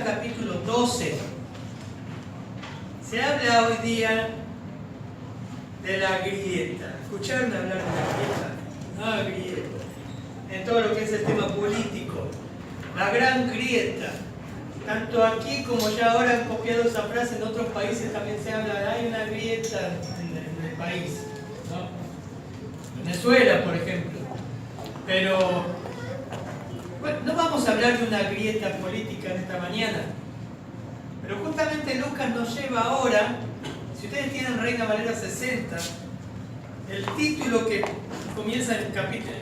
capítulo 12. Se habla hoy día de la grieta. ¿Escucharon hablar de la grieta? La grieta. En todo lo que es el tema político. La gran grieta. Tanto aquí como ya ahora han copiado esa frase, en otros países también se habla de hay una grieta en el país, ¿no? Venezuela, por ejemplo. Pero bueno, no vamos a hablar de una grieta política en esta mañana. Pero justamente Lucas nos lleva ahora, si ustedes tienen Reina Valera 60, el título que comienza en el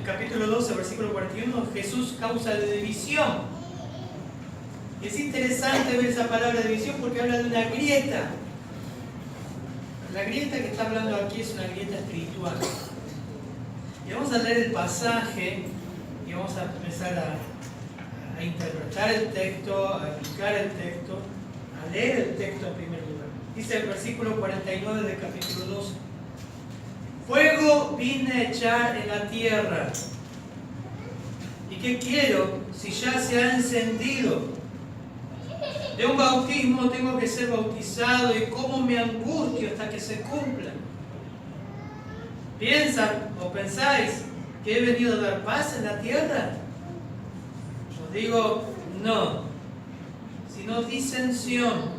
capítulo 12, versículo 41, Jesús causa de división. Y es interesante ver esa palabra división porque habla de una grieta. La grieta que está hablando aquí es una grieta espiritual. Y vamos a leer el pasaje y vamos a empezar a interpretar el texto, a aplicar el texto, a leer el texto en primer lugar. Dice el versículo 49 del capítulo 12. Fuego vine a echar en la tierra. ¿Y qué quiero si ya se ha encendido? De un bautismo tengo que ser bautizado y cómo me angustio hasta que se cumpla. ¿Piensan o pensáis que he venido a dar paz en la tierra? Os digo, no, sino disensión.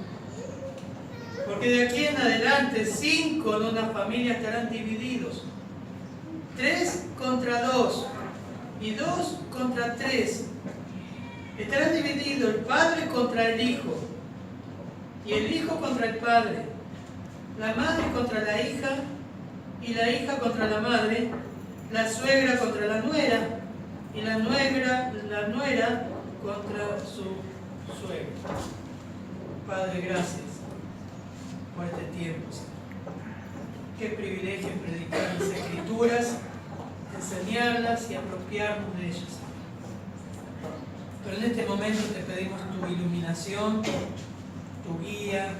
Porque de aquí en adelante 5 de una familia estarán divididos. 3 contra 2 y 2 contra 3. Estarán divididos el padre contra el hijo y el hijo contra el padre, la madre contra la hija y la hija contra la madre, la suegra contra la nuera y la nuera contra su suegra. Padre, gracias por este tiempo, Señor. Qué privilegio predicar las Escrituras, enseñarlas y apropiarnos de ellas. Pero en este momento te pedimos tu iluminación, tu guía,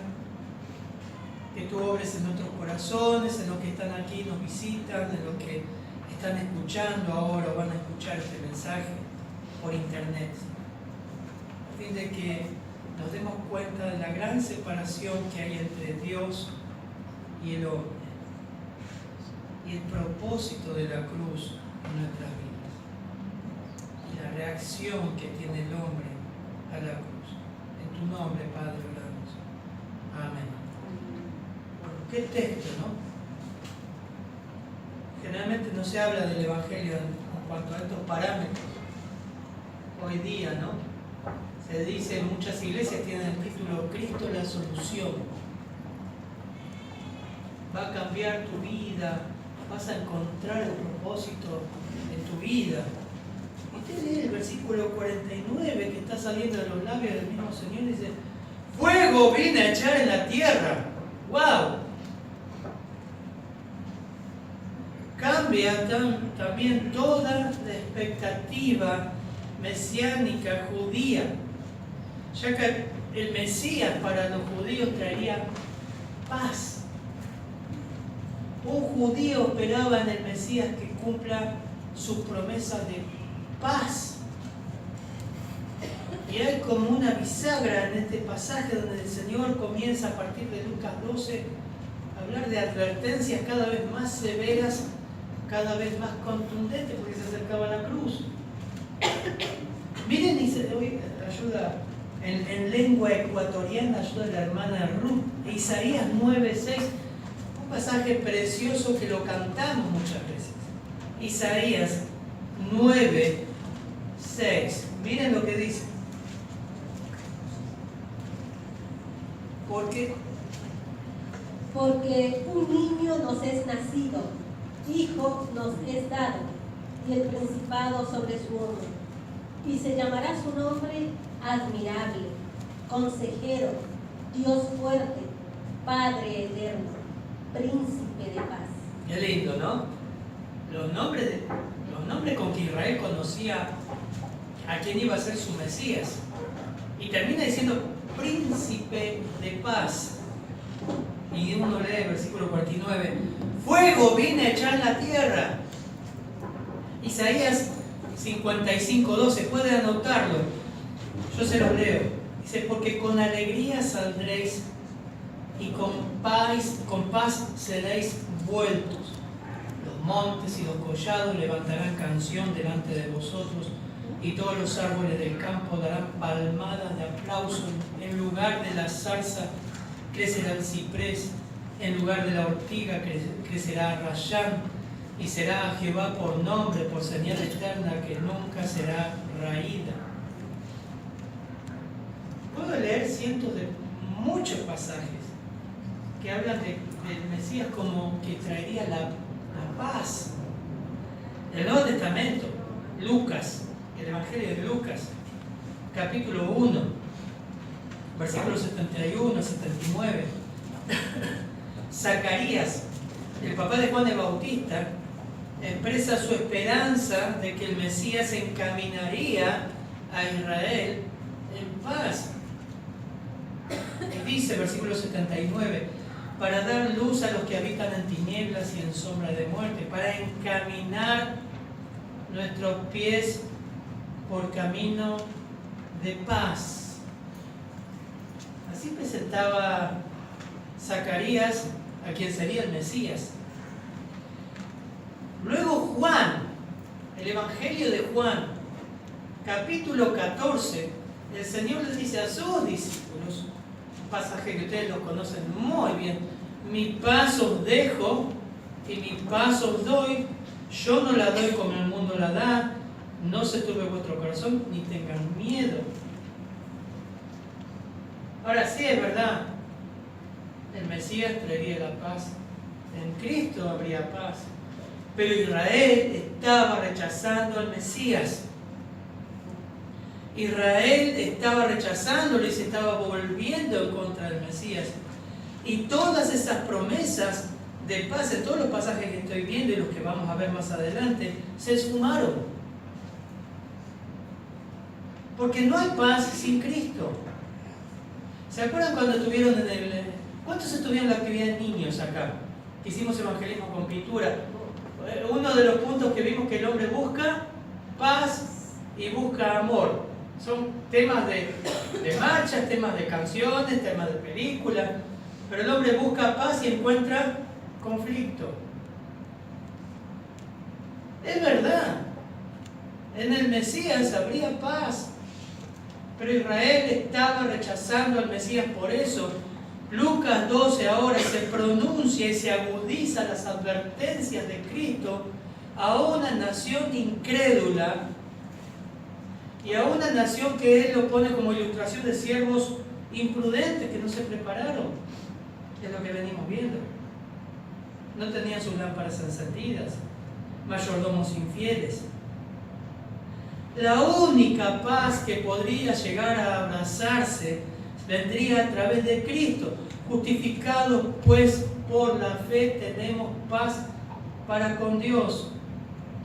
que tú obres en nuestros corazones, en los que están aquí, nos visitan, en los que están escuchando ahora o van a escuchar este mensaje por internet. A fin de que nos demos cuenta de la gran separación que hay entre Dios y el hombre y el propósito de la cruz en nuestras vidas. La reacción que tiene el hombre a la cruz. En tu nombre, Padre, oramos. Amén. ¿Qué texto, no? Generalmente no se habla del Evangelio en cuanto a estos parámetros. Hoy día, ¿no? Se dice, en muchas iglesias tienen el título Cristo la solución. Va a cambiar tu vida, vas a encontrar el propósito en tu vida. Usted lee el versículo 49 que está saliendo de los labios del mismo Señor y dice, fuego vine a echar en la tierra. ¡Wow! Cambia también toda la expectativa mesiánica judía, ya que el Mesías para los judíos traería paz. Un judío esperaba en el Mesías que cumpla sus promesas de paz. Y hay como una bisagra en este pasaje donde el Señor comienza a partir de Lucas 12 a hablar de advertencias cada vez más severas, cada vez más contundentes, porque se acercaba a la cruz. Miren, y hoy ayuda en lengua ecuatoriana, ayuda la hermana Ruth, Isaías 9:6, un pasaje precioso que lo cantamos muchas veces. Isaías 9:6. Miren lo que dice. Porque un niño nos es nacido, hijo nos es dado, y el principado sobre su hombro. Y se llamará su nombre admirable, consejero, Dios fuerte, Padre eterno, príncipe de paz. Qué lindo, ¿no? Los nombres con que Israel conocía a quién iba a ser su Mesías. Y termina diciendo príncipe de paz. Y uno lee el versículo 49. Fuego vine a echar en la tierra. Isaías 55:12. Pueden anotarlo. Yo se los leo. Dice, porque con alegría saldréis y con paz seréis vueltos. Los montes y los collados levantarán canción delante de vosotros, y todos los árboles del campo darán palmadas de aplauso. En lugar de la zarza crecerá el ciprés, en lugar de la ortiga crecerá rayán, y será a Jehová por nombre, por señal eterna que nunca será raída. Puedo leer cientos de muchos pasajes que hablan del Mesías como que traería la paz. El Nuevo Testamento, Lucas, el Evangelio de Lucas, capítulo 1, versículos 71 a 79. Zacarías, el papá de Juan el Bautista, expresa su esperanza de que el Mesías encaminaría a Israel en paz. Y dice, versículo 79, para dar luz a los que habitan en tinieblas y en sombra de muerte, para encaminar nuestros pies por camino de paz. Así presentaba Zacarías a quien sería el Mesías. Luego Juan, el Evangelio de Juan, capítulo 14, el Señor les dice a sus discípulos, un pasaje que ustedes lo conocen muy bien: mi paz os dejo y mi paz os doy, yo no la doy como el mundo la da, no se turbe vuestro corazón ni tengan miedo. Ahora sí, es verdad, el Mesías traería la paz, en Cristo habría paz, pero Israel estaba rechazando al Mesías. Israel estaba rechazándolo y se estaba volviendo en contra del Mesías. Y todas esas promesas de paz, en todos los pasajes que estoy viendo y los que vamos a ver más adelante, se esfumaron. Porque no hay paz sin Cristo. ¿Se acuerdan cuando estuvieron en el... ¿Cuántos estuvieron en la actividad de niños acá? Hicimos evangelismo con pintura. Uno de los puntos que vimos que el hombre busca paz y busca amor. Son temas de marchas, temas de canciones, temas de películas. Pero el hombre busca paz y encuentra conflicto. Es verdad. En el Mesías habría paz. Pero Israel estaba rechazando al Mesías por eso. Lucas 12 ahora se pronuncia y se agudiza las advertencias de Cristo a una nación incrédula y a una nación que él lo pone como ilustración de siervos imprudentes que no se prepararon. Es lo que venimos viendo. No tenían sus lámparas encendidas, mayordomos infieles. La única paz que podría llegar a abrazarse vendría a través de Cristo. Justificados pues por la fe tenemos paz para con Dios.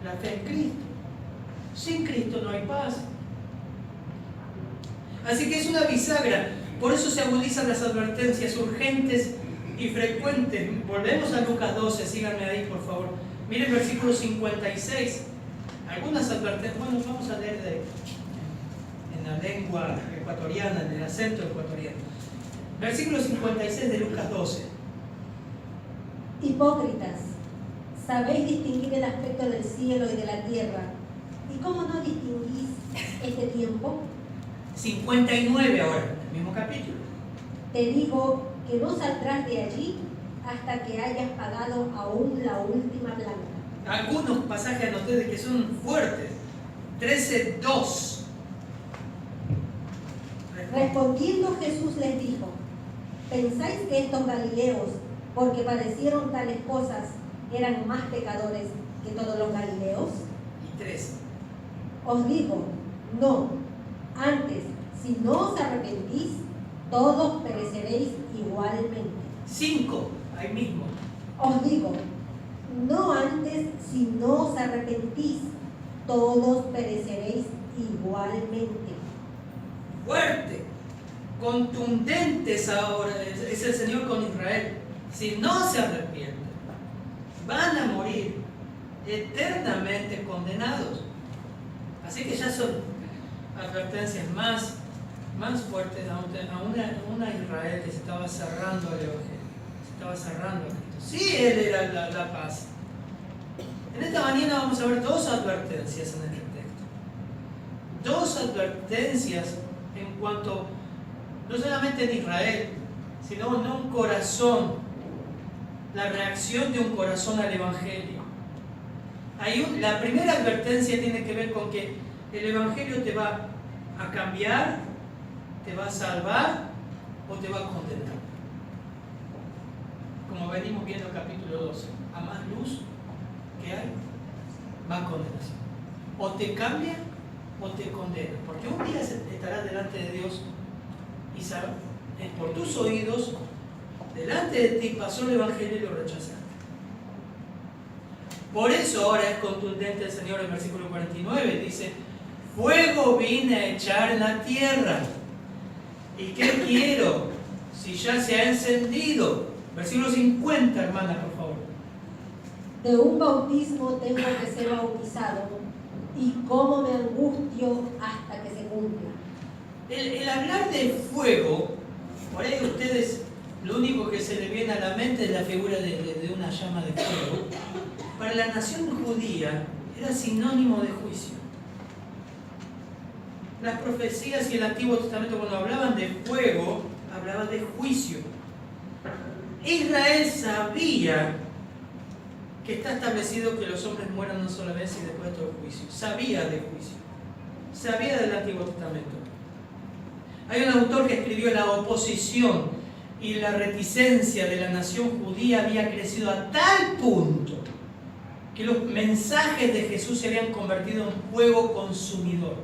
La fe en Cristo. Sin Cristo no hay paz. Así que es una bisagra. Por eso se agudizan las advertencias urgentes y frecuentes. Volvemos a Lucas 12, síganme ahí por favor. Miren el versículo 56. Algunas advertencias, bueno, vamos a leer en la lengua ecuatoriana, en el acento ecuatoriano. Versículo 56 de Lucas 12. Hipócritas, sabéis distinguir el aspecto del cielo y de la tierra, ¿y cómo no distinguís este tiempo? 59 ahora, el mismo capítulo. Te digo que no saldrás de allí hasta que hayas pagado aún la última blanca. Algunos pasajes anoté de que son fuertes. 13:2. Respondiendo Jesús les dijo: ¿pensáis que estos galileos, porque padecieron tales cosas, eran más pecadores que todos los galileos? Y 3. Os digo, no. Antes, si no os arrepentís, todos pereceréis igualmente. 5, ahí mismo. Os digo, no antes, si no os arrepentís, todos pereceréis igualmente. Fuerte, contundentes ahora es el Señor con Israel. Si no se arrepienten, van a morir eternamente condenados. Así que ya son advertencias más más fuertes a una Israel que se estaba cerrando al Evangelio, se estaba cerrando a Cristo. Sí, Él era la paz. En esta mañana vamos a ver dos advertencias en este texto. Dos advertencias en cuanto, no solamente en Israel, sino en un corazón, la reacción de un corazón al Evangelio. La primera advertencia tiene que ver con que el Evangelio te va a cambiar, te va a salvar o te va a condenar. Como venimos viendo en el capítulo 12, a más luz que hay, más condenación. O te cambia o te condena. Porque un día estarás delante de Dios y sabrás, por tus oídos, delante de ti pasó el Evangelio y lo rechazaste. Por eso ahora es contundente el Señor en el versículo 49, dice: fuego vine a echar en la tierra. ¿Y qué quiero? Si ya se ha encendido. Versículo 50, hermana, por favor. De un bautismo tengo que ser bautizado, y cómo me angustio hasta que se cumpla. El hablar de fuego, por ahí ustedes, lo único que se le viene a la mente es la figura de una llama de fuego. Para la nación judía era sinónimo de juicio. Las profecías y el Antiguo Testamento, cuando hablaban de fuego, hablaban de juicio. Israel sabía que está establecido que los hombres mueran una sola vez y después de todo el juicio. Sabía de juicio. Sabía del Antiguo Testamento. Hay un autor que escribió: la oposición y la reticencia de la nación judía había crecido a tal punto que los mensajes de Jesús se habían convertido en fuego consumidor.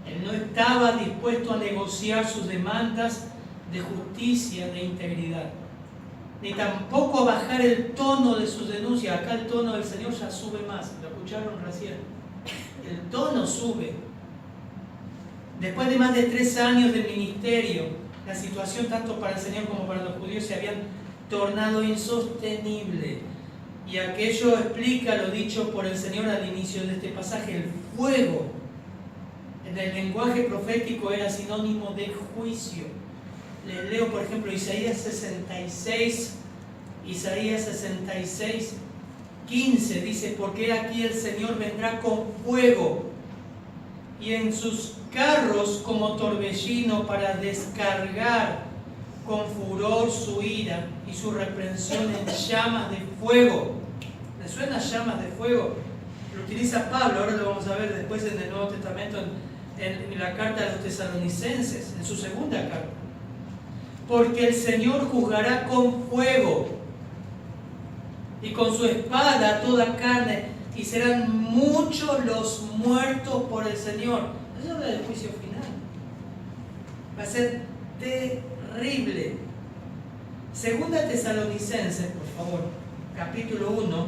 Él no estaba dispuesto a negociar sus demandas de justicia, de integridad, ni tampoco a bajar el tono de sus denuncias. Acá el tono del Señor ya sube más, lo escucharon recién. El tono sube. Después de más de 3 años de ministerio, la situación tanto para el Señor como para los judíos se habían tornado insostenible. Y aquello explica lo dicho por el Señor al inicio de este pasaje: el fuego en el lenguaje profético era sinónimo de juicio. Les leo, por ejemplo, Isaías 66, 15, dice: porque aquí el Señor vendrá con fuego, y en sus carros como torbellino, para descargar con furor su ira y su reprensión en llamas de fuego. ¿Les suena llamas de fuego? Lo utiliza Pablo, ahora lo vamos a ver después en el Nuevo Testamento, en la carta a los tesalonicenses, en su segunda carta. Porque el Señor juzgará con fuego y con su espada toda carne, y serán muchos los muertos por el Señor. Eso habla del juicio final. Va a ser terrible. Segunda Tesalonicenses, por favor, capítulo 1,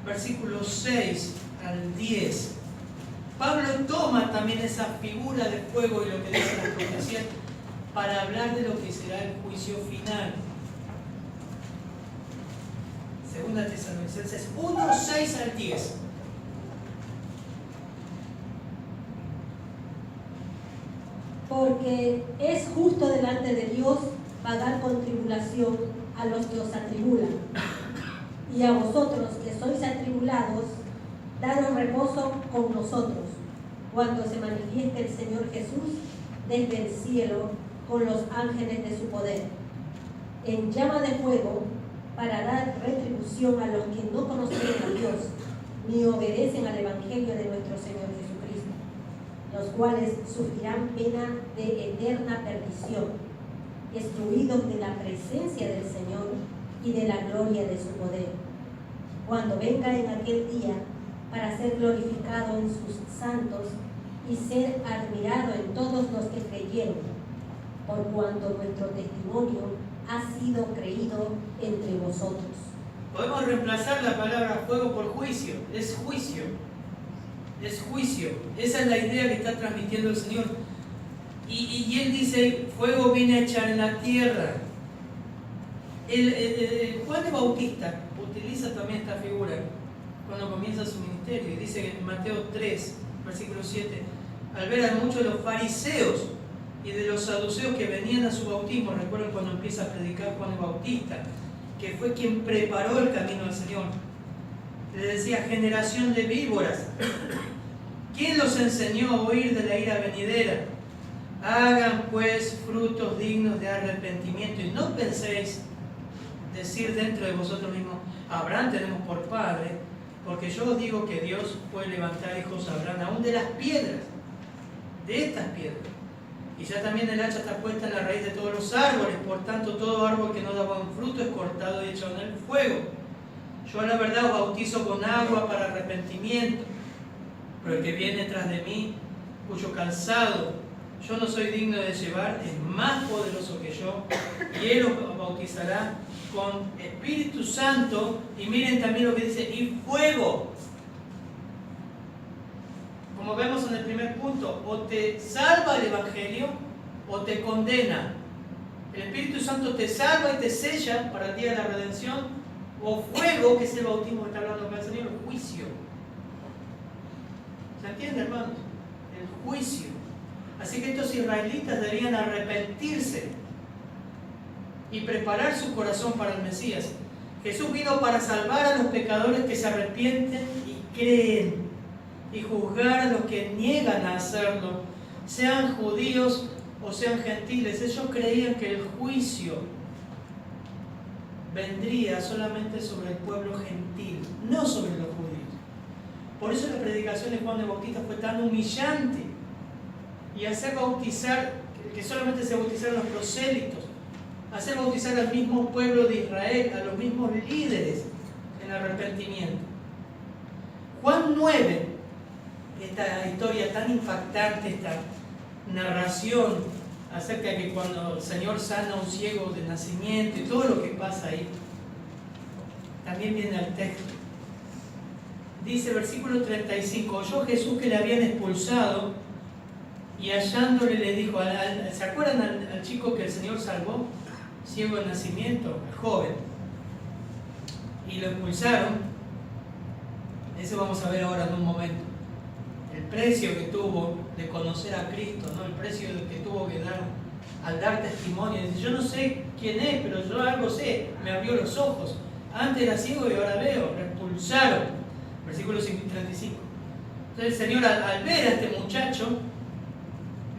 versículos 6 al 10. Pablo toma también esa figura de fuego y lo que dice la profecía para hablar de lo que será el juicio final. Segunda Tesalonicenses 1, 6 al 10. Porque es justo delante de Dios pagar con tribulación a los que os atribulan, y a vosotros que sois atribulados, daros reposo con nosotros, cuando se manifieste el Señor Jesús desde el cielo con los ángeles de su poder, en llama de fuego, para dar retribución a los que no conocen a Dios, ni obedecen al Evangelio de nuestro Señor Jesucristo, los cuales sufrirán pena de eterna perdición, excluidos de la presencia del Señor y de la gloria de su poder, cuando venga en aquel día para ser glorificado en sus santos y ser admirado en todos los que creyeron, por cuanto nuestro testimonio ha sido creído entre vosotros. Podemos reemplazar la palabra fuego por juicio. Es juicio. Es juicio. Esa es la idea que está transmitiendo el Señor. Y Él dice: fuego viene a echar en la tierra. Juan el Bautista utiliza también esta figura cuando comienza su ministerio. Y dice en Mateo 3, versículo 7: al ver a muchos de los fariseos y de los saduceos que venían a su bautismo. Recuerden cuando empieza a predicar Juan el Bautista, que fue quien preparó el camino del Señor. Les decía, generación de víboras. ¿Quién los enseñó a huir de la ira venidera? Hagan pues frutos dignos de arrepentimiento y no penséis decir dentro de vosotros mismos, Abraham tenemos por padre, porque yo os digo que Dios puede levantar hijos a Abraham aún de las piedras, de estas piedras. Y ya también el hacha está puesta en la raíz de todos los árboles, por tanto todo árbol que no da buen fruto es cortado y echado en el fuego. Yo a la verdad os bautizo con agua para arrepentimiento, pero el que viene tras de mí, cuyo calzado yo no soy digno de llevar, es más poderoso que yo, y él os bautizará con Espíritu Santo, y miren también lo que dice, y fuego. Como vemos en el primer punto, o te salva el Evangelio, o te condena. El Espíritu Santo te salva y te sella para el día de la redención, o fuego, que es el bautismo que está hablando acá el Señor, el juicio. ¿Se entiende, hermanos? El juicio. Así que estos israelitas debían arrepentirse y preparar su corazón para el Mesías. Jesús vino para salvar a los pecadores que se arrepienten y creen, y juzgar a los que niegan a hacerlo, sean judíos o sean gentiles. Ellos creían que el juicio vendría solamente sobre el pueblo gentil, no sobre los judíos. Por eso la predicación de Juan el Bautista fue tan humillante, y hacer bautizar, que solamente se bautizaron los prosélitos, hacer bautizar al mismo pueblo de Israel, a los mismos líderes en arrepentimiento. Juan 9, esta historia tan impactante, esta narración acerca de que cuando el Señor sana a un ciego de nacimiento y todo lo que pasa ahí, también viene al texto. Dice versículo 35, oyó Jesús que le habían expulsado, y hallándole le dijo, ¿se acuerdan al chico que el Señor salvó? Ciego de nacimiento, el joven. Y lo expulsaron. Eso vamos a ver ahora en un momento. El precio que tuvo de conocer a Cristo, ¿no? El precio que tuvo que dar al dar testimonio. Dice, yo no sé quién es, pero yo algo sé. Me abrió los ojos. Antes era ciego y ahora veo. Lo expulsaron. Versículo 35. Entonces el Señor al ver a este muchacho,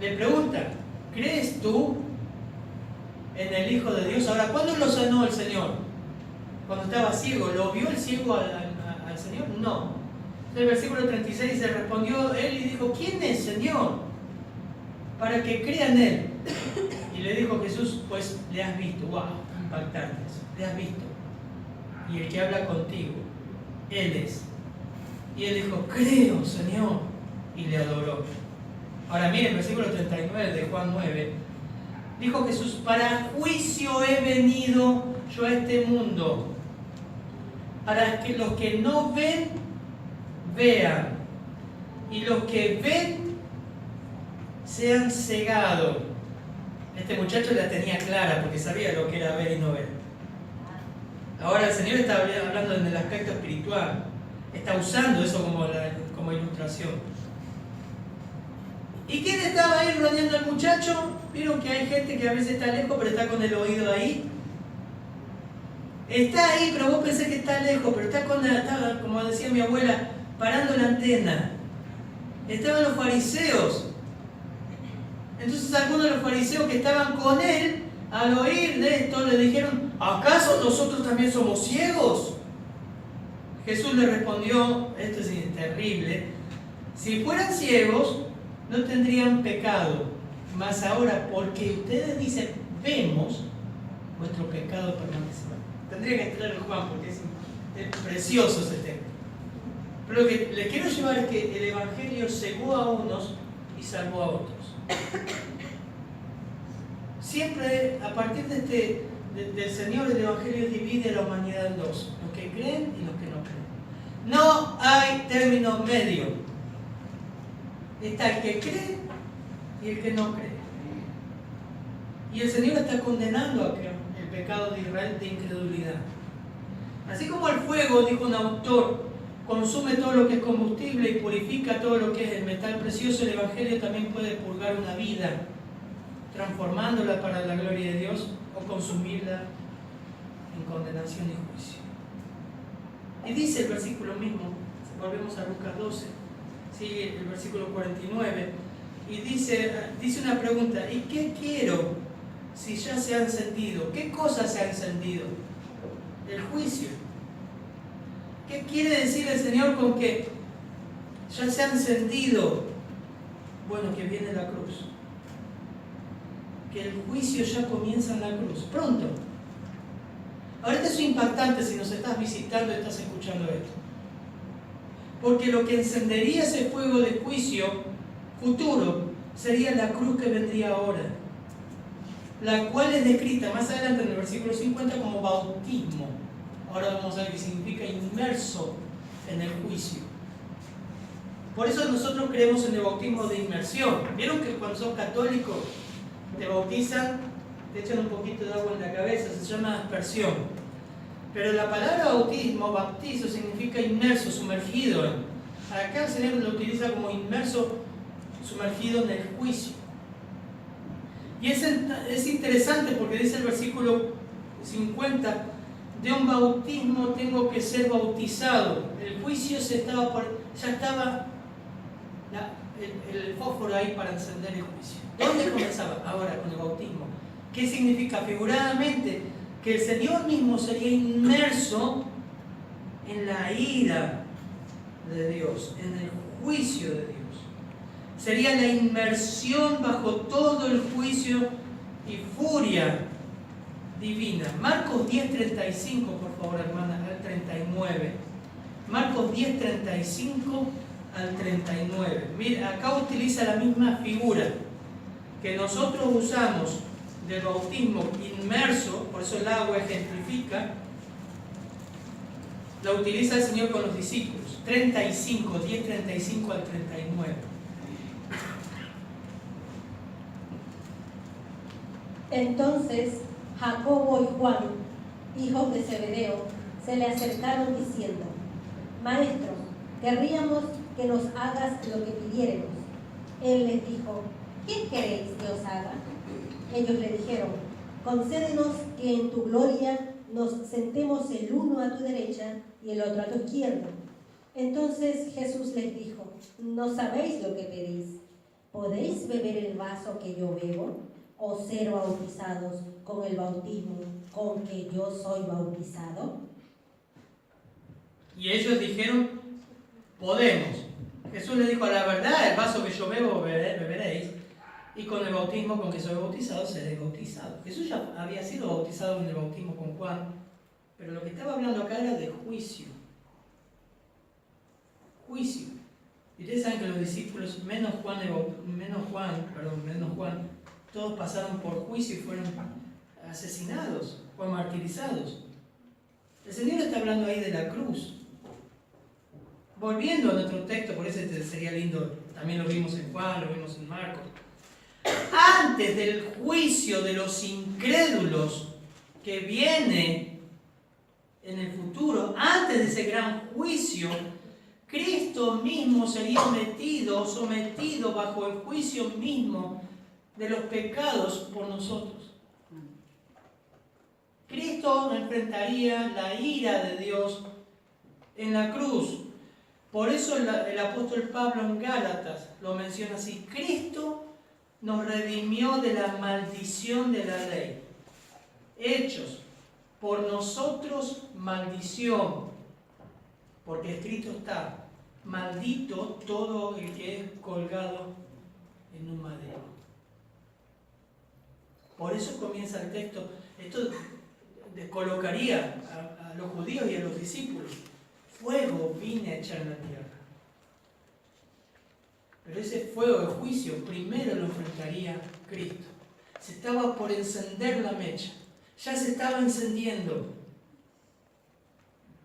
le pregunta, ¿crees tú en el Hijo de Dios? Ahora, ¿cuándo lo sanó el Señor? Cuando estaba ciego. ¿Lo vio el ciego al Señor? No. Entonces el versículo 36 se respondió él y dijo, ¿quién es, Señor? Para que crea en Él. Y le dijo Jesús, pues le has visto. ¡Wow! Impactante eso. Le has visto. Y el que habla contigo, Él es. Y él dijo, creo, Señor. Y le adoró. Ahora miren, versículo 39 de Juan 9. Dijo Jesús, para juicio he venido yo a este mundo, para que los que no ven, vean, y los que ven, sean cegados. Este muchacho la tenía clara, porque sabía lo que era ver y no ver. Ahora el Señor está hablando en el aspecto espiritual, está usando eso como ilustración. ¿Y quién estaba ahí rodeando al muchacho? Vieron que hay gente que a veces está lejos, pero está con el oído ahí. Está ahí, pero vos pensás que está lejos, pero está como decía mi abuela, parando la antena. Estaban los fariseos. Entonces algunos de los fariseos que estaban con él, al oír de esto, le dijeron, ¿acaso nosotros también somos ciegos? Jesús le respondió, esto es terrible, si fueran ciegos, no tendrían pecado, mas ahora porque ustedes dicen, vemos, vuestro pecado permanecerá. Tendría que entrar en Juan porque es precioso ese texto. Pero lo que les quiero llevar es que el Evangelio cegó a unos y salvó a otros. Siempre, a partir del Señor, el Evangelio divide a la humanidad en dos, los que creen y los que no creen. No hay término medio. Está el que cree y el que no cree. Y el Señor está condenando el pecado de Israel de incredulidad. Así como el fuego, dijo un autor, consume todo lo que es combustible y purifica todo lo que es el metal precioso, el Evangelio también puede purgar una vida transformándola para la gloria de Dios, o consumirla en condenación y juicio. Y dice el versículo mismo, volvemos a Lucas 12, sigue el versículo 49, y dice una pregunta: ¿y qué quiero si ya se ha encendido? ¿Qué cosa se ha encendido? El juicio. ¿Qué quiere decir el Señor con que ya se ha encendido? Bueno, que viene la cruz. Que el juicio ya comienza en la cruz, pronto. Ahora, esto es impactante si nos estás visitando y estás escuchando esto. Porque lo que encendería ese fuego de juicio futuro sería la cruz que vendría ahora, la cual es descrita más adelante en el versículo 50 como bautismo. Ahora vamos a ver qué significa inmerso en el juicio. Por eso nosotros creemos en el bautismo de inmersión. ¿Vieron que cuando sos católico te bautizan, te echan un poquito de agua en la cabeza? Se llama aspersión. Pero la palabra bautismo, bautizo, significa inmerso, sumergido. Acá el Señor lo utiliza como inmerso, sumergido en el juicio. Y es interesante porque dice el versículo 50: de un bautismo tengo que ser bautizado. El juicio ya estaba el fósforo ahí para encender el juicio. ¿Dónde comenzaba? Ahora, con el bautismo. ¿Qué significa? Figuradamente, que el Señor mismo sería inmerso en la ira de Dios, en el juicio de Dios. Sería la inmersión bajo todo el juicio y furia divina. Marcos 10:35, por favor, hermana, al 39. Marcos 10:35 al 39. Mira, acá utiliza la misma figura que nosotros usamos del bautismo inmerso, por eso el agua ejemplifica, la utiliza el Señor con los discípulos. 35, 10:35 al 39. Entonces Jacobo y Juan, hijos de Zebedeo, se le acercaron diciendo: Maestro, querríamos que nos hagas lo que pidiéremos. Él les dijo: ¿qué queréis que os haga? Ellos le dijeron: concédenos que en tu gloria nos sentemos el uno a tu derecha y el otro a tu izquierda. Entonces Jesús les dijo: ¿no sabéis lo que pedís? ¿Podéis beber el vaso que yo bebo? ¿O ser bautizados con el bautismo con que yo soy bautizado? Y ellos dijeron: podemos. Jesús les dijo: a la verdad, el vaso que yo bebo beberéis, y con el bautismo con que soy bautizado seréis bautizados. Jesús ya había sido bautizado en el bautismo con Juan, pero lo que estaba hablando acá era de juicio. Juicio. Y ustedes saben que los discípulos, menos Juan, todos pasaron por juicio y fueron asesinados o martirizados. El Señor está hablando ahí de la cruz. Volviendo a nuestro texto, por eso sería lindo, también lo vimos en Juan, lo vimos en Marcos. Antes del juicio de los incrédulos que viene en el futuro, antes de ese gran juicio, Cristo mismo sería sometido bajo el juicio mismo de los pecados por nosotros. Cristo enfrentaría la ira de Dios en la cruz. Por eso el apóstol Pablo en Gálatas lo menciona así: Cristo nos redimió de la maldición de la ley, hechos por nosotros maldición, porque escrito está: maldito todo el que es colgado en un madero. Por eso comienza el texto. Esto descolocaría a los judíos y a los discípulos. Fuego vine a echar en la tierra. Pero ese fuego de juicio primero lo enfrentaría Cristo. Se estaba por encender la mecha. Ya se estaba encendiendo.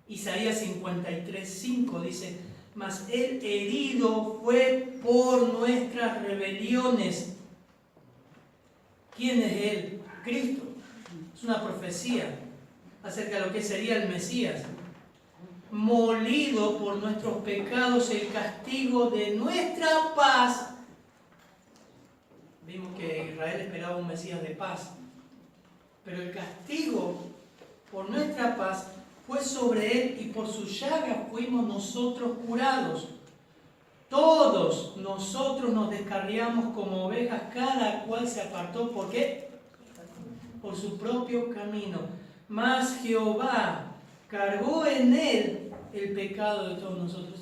Isaías 53:5 dice: mas el herido fue por nuestras rebeliones. ¿Quién es Él? Cristo. Es una profecía acerca de lo que sería el Mesías. Molido por nuestros pecados, el castigo de nuestra paz Vimos que Israel esperaba un Mesías de paz. Pero el castigo por nuestra paz fue sobre él y por su llaga fuimos nosotros curados. Todos nosotros nos descarriamos como ovejas, cada cual se apartó. ¿Por qué? Por su propio camino. Mas Jehová cargó en él el pecado de todos nosotros.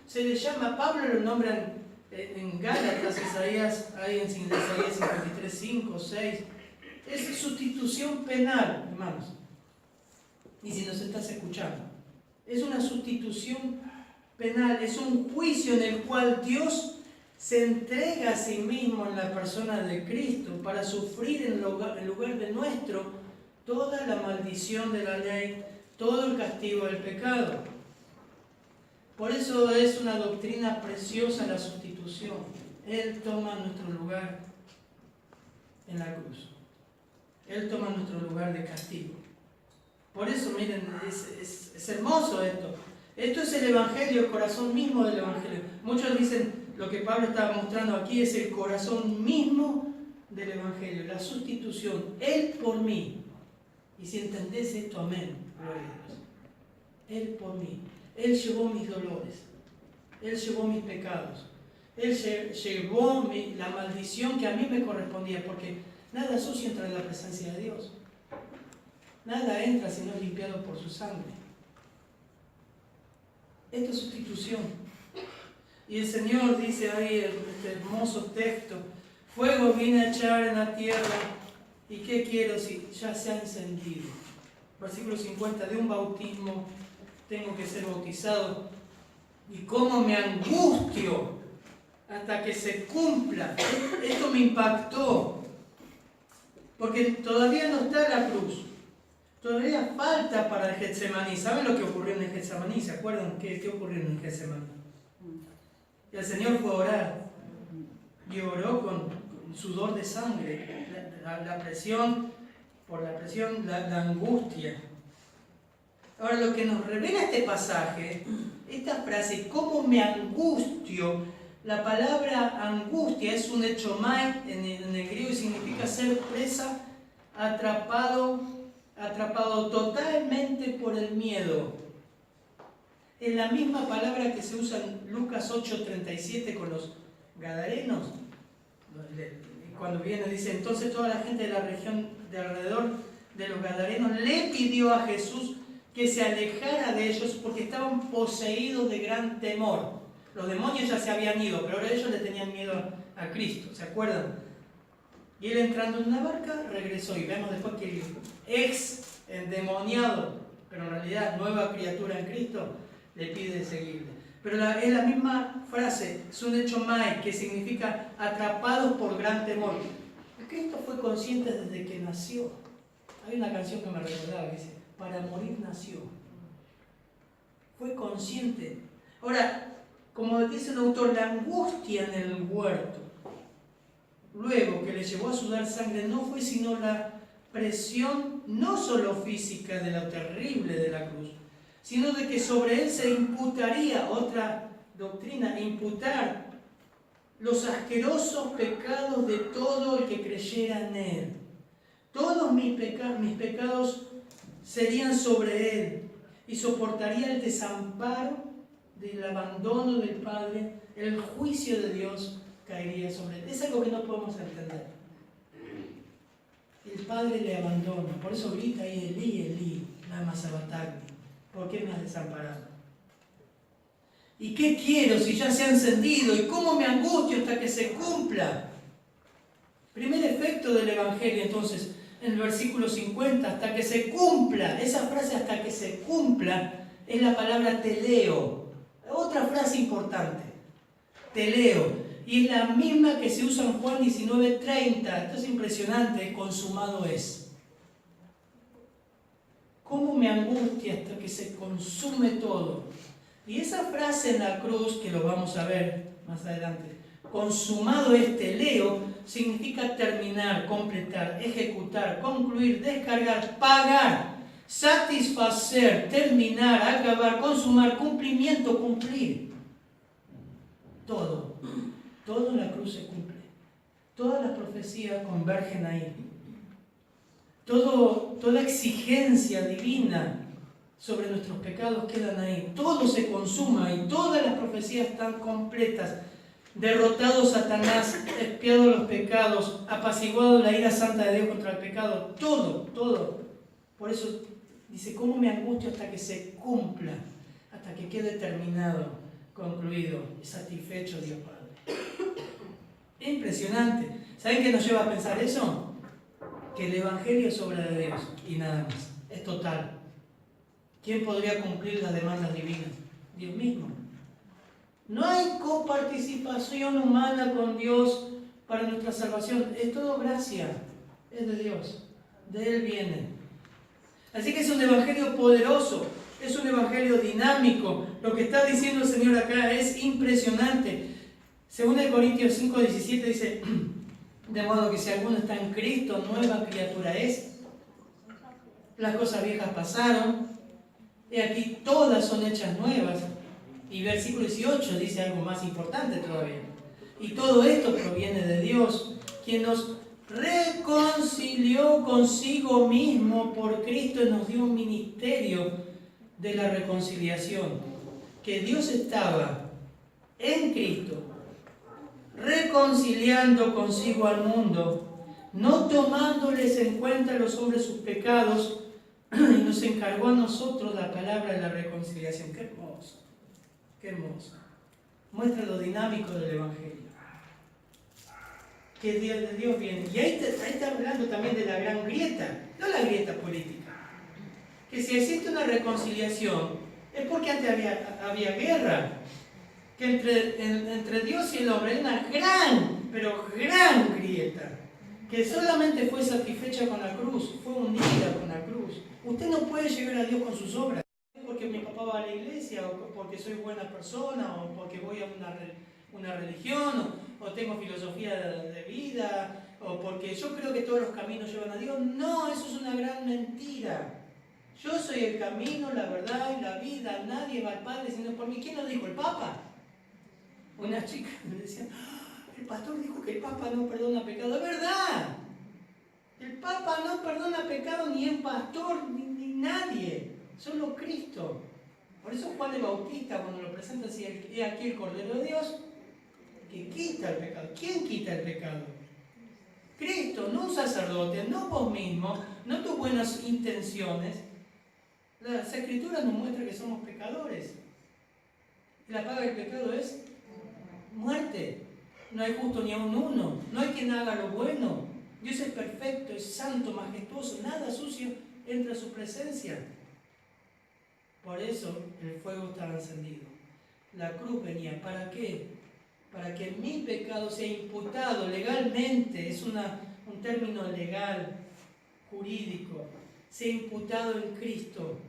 Se le llama, Pablo lo nombra en Gálatas, Isaías, ahí en Isaías 53, 5, 6. Es sustitución penal, hermanos. Y si nos estás escuchando, es una sustitución penal, es un juicio en el cual Dios se entrega a sí mismo en la persona de Cristo para sufrir en lugar de nuestro toda la maldición de la ley, todo el castigo del pecado. Por eso es una doctrina preciosa la sustitución. Él toma nuestro lugar en la cruz. Él toma nuestro lugar de castigo. Por eso, miren, es hermoso esto. Esto es el Evangelio, el corazón mismo del Evangelio. Muchos dicen, lo que Pablo estaba mostrando aquí es el corazón mismo del Evangelio, la sustitución. Él por mí. Y si entendés esto, amén. Gloria a Dios. Él por mí. Él llevó mis dolores. Él llevó mis pecados. Él llevó la maldición que a mí me correspondía, porque nada sucio entra en la presencia de Dios. Nada entra si no es limpiado por su sangre. Esto es sustitución. Y el Señor dice ahí en este hermoso texto, fuego vine a echar en la tierra, ¿y qué quiero si ya se ha encendido? Versículo 50, de un bautismo tengo que ser bautizado, y cómo me angustio hasta que se cumpla. Esto me impactó, porque todavía no está la cruz. Todavía falta para el Getsemaní. ¿Saben lo que ocurrió en el Getsemaní? ¿Se acuerdan qué ocurrió en el Getsemaní? El Señor fue a orar y oró con sudor de sangre, la presión, por la presión, la angustia. Ahora, lo que nos revela este pasaje, esta frase, ¿cómo me angustio? La palabra angustia es un echomai en el griego y significa ser presa, atrapado totalmente por el miedo. Es la misma palabra que se usa en Lucas 8:37 con los gadarenos. Cuando viene, dice, entonces toda la gente de la región de alrededor de los gadarenos le pidió a Jesús que se alejara de ellos porque estaban poseídos de gran temor. Los demonios ya se habían ido, pero ahora ellos le tenían miedo a Cristo, ¿se acuerdan? Y él, entrando en una barca, regresó, y vemos después que el ex endemoniado, pero en realidad nueva criatura en Cristo, le pide seguirle. Pero es la misma frase, es un hecho mai, que significa atrapados por gran temor. Cristo fue consciente desde que nació. Hay una canción que me recordaba que dice, para morir nació. Fue consciente. Ahora, como dice el autor, la angustia en el huerto, luego que le llevó a sudar sangre, no fue sino la presión, no solo física de lo terrible de la cruz, sino de que sobre él se imputaría, otra doctrina, imputar los asquerosos pecados de todo el que creyera en él. Todos mis pecados serían sobre él y soportaría el desamparo del abandono del Padre, el juicio de Dios caería sobre él. Es algo que no podemos entender. El Padre le abandona, por eso grita ahí, Elí, Elí, lama sabactani. ¿Por qué me has desamparado? ¿Y qué quiero si ya se ha encendido? ¿Y cómo me angustio hasta que se cumpla? Primer efecto del Evangelio, entonces, en el versículo 50, hasta que se cumpla. Esa frase, hasta que se cumpla, es la palabra teleo. Otra frase importante, teleo. Y es la misma que se usa en Juan 19:30. Esto es impresionante, consumado es. ¿Cómo me angustia hasta que se consume todo? Y esa frase en la cruz, que lo vamos a ver más adelante, consumado es teleo, significa terminar, completar, ejecutar, concluir, descargar, pagar, satisfacer, terminar, acabar, consumar, cumplimiento, cumplir. Todo en la cruz se cumple. Todas las profecías convergen ahí. Toda exigencia divina sobre nuestros pecados quedan ahí. Todo se consuma y todas las profecías están completas. Derrotado Satanás, expiado los pecados, apaciguado la ira santa de Dios contra el pecado. Todo. Por eso dice, ¿cómo me angustio hasta que se cumpla? Hasta que quede terminado, concluido y satisfecho Dios Padre. Es impresionante. ¿Saben qué nos lleva a pensar eso? Que el Evangelio es obra de Dios y nada más. Es total. ¿Quién podría cumplir las demandas divinas? Dios mismo. No hay coparticipación humana con Dios para nuestra salvación. Es todo gracia. Es de Dios. De Él viene. Así que es un evangelio poderoso. Es un evangelio dinámico. Lo que está diciendo el Señor acá es impresionante. Según el Corintios 5:17 dice, de modo que si alguno está en Cristo, nueva criatura es. Las cosas viejas pasaron. Y aquí todas son hechas nuevas. Y versículo 18 dice algo más importante todavía. Y todo esto proviene de Dios, quien nos reconcilió consigo mismo por Cristo y nos dio un ministerio de la reconciliación. Que Dios estaba en Cristo, reconciliando consigo al mundo, no tomándoles en cuenta los hombres sus pecados, y nos encargó a nosotros la palabra de la reconciliación. ¡Qué hermoso! ¡Qué hermoso! Muestra lo dinámico del Evangelio. Que de Dios viene. Y ahí está hablando también de la gran grieta, no la grieta política. Que si existe una reconciliación, es porque antes había guerra. Que entre Dios y el hombre hay una gran grieta. Que solamente fue satisfecha con la cruz, fue unida con la cruz. Usted no puede llegar a Dios con sus obras. Porque mi papá va a la iglesia, o porque soy buena persona, o porque voy a una religión, o tengo filosofía de vida, o porque yo creo que todos los caminos llevan a Dios. No, eso es una gran mentira. Yo soy el camino, la verdad y la vida. Nadie va al Padre sino por mí. ¿Quién lo dijo? ¿El Papa? Una chica me decía, el pastor dijo que el Papa no perdona pecado. Es verdad. El Papa no perdona pecado, ni el pastor, ni nadie. Solo Cristo. Por eso Juan el Bautista, cuando lo presenta así, he aquí el Cordero de Dios, que quita el pecado. ¿Quién quita el pecado? Cristo, no un sacerdote, no vos mismo, no tus buenas intenciones. Las Escrituras nos muestran que somos pecadores. Y la paga del pecado es muerte. No hay justo ni aun uno. No hay quien haga lo bueno. Dios es perfecto, es santo, majestuoso. Nada sucio entra a su presencia. Por eso el fuego estaba encendido. La cruz venía. ¿Para qué? Para que mi pecado sea imputado legalmente. Es un término legal, jurídico. Sea imputado en Cristo.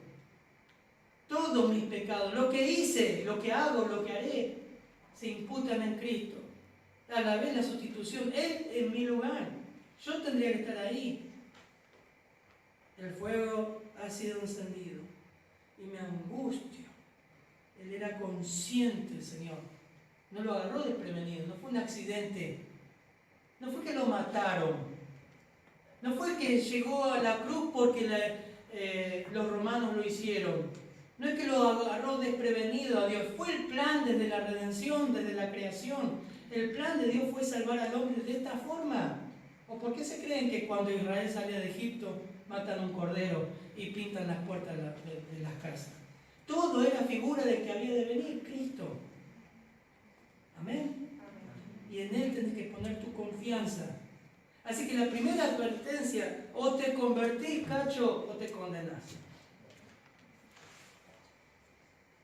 Todos mis pecados, lo que hice, lo que hago, lo que haré, se imputan en Cristo. A la vez la sustitución, Él en mi lugar. Yo tendría que estar ahí. El fuego ha sido encendido. Y me angustio. Él era consciente, el Señor. No lo agarró desprevenido, no fue un accidente. No fue que lo mataron. No fue que llegó a la cruz porque los romanos lo hicieron. No es que lo agarró desprevenido a Dios. Fue el plan desde la redención, desde la creación. El plan de Dios fue salvar al hombre de esta forma. ¿O por qué se creen que cuando Israel salía de Egipto matan un cordero y pintan las puertas de las casas? Todo era figura de que había de venir Cristo. Amén. Y en Él tienes que poner tu confianza. Así que la primera advertencia, o te convertís, cacho, o te condenás.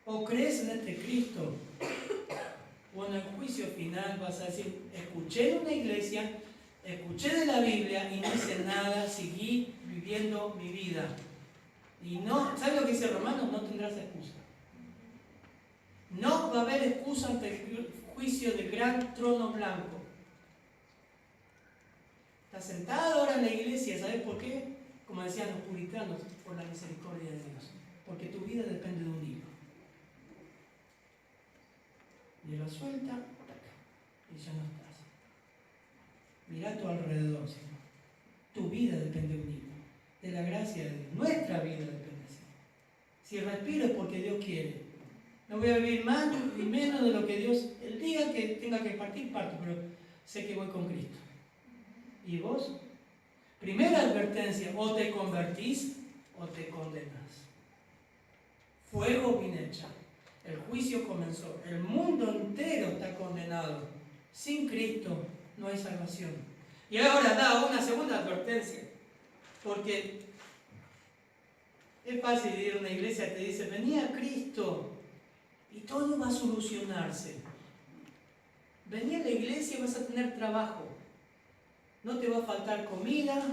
O crees en este Cristo, o en el juicio final vas a decir, escuché de una iglesia, escuché de la Biblia y no hice nada, seguí viviendo mi vida. Y no, ¿sabes lo que dice Romanos? No tendrás excusa. No va a haber excusa ante el juicio del gran trono blanco. Estás sentado ahora en la iglesia, ¿sabes por qué? Como decían los publicanos, por la misericordia de Dios. Porque tu vida depende de un libro. Y lo suelta, y ya no estás. Mirá a tu alrededor, Señor. Tu vida depende de un hijo, de la gracia de Dios. Nuestra vida depende, Señor. Si respiro es porque Dios quiere. No voy a vivir más ni menos de lo que Dios, el día que tenga que partir, parto, pero sé que voy con Cristo. ¿Y vos? Primera advertencia, o te convertís o te condenás. Fuego viene a echar. El juicio comenzó. El mundo entero está condenado. Sin Cristo no hay salvación. Y ahora da una segunda advertencia. Porque es fácil ir a una iglesia que te dice, vení a Cristo y todo va a solucionarse. Vení a la iglesia y vas a tener trabajo. No te va a faltar comida.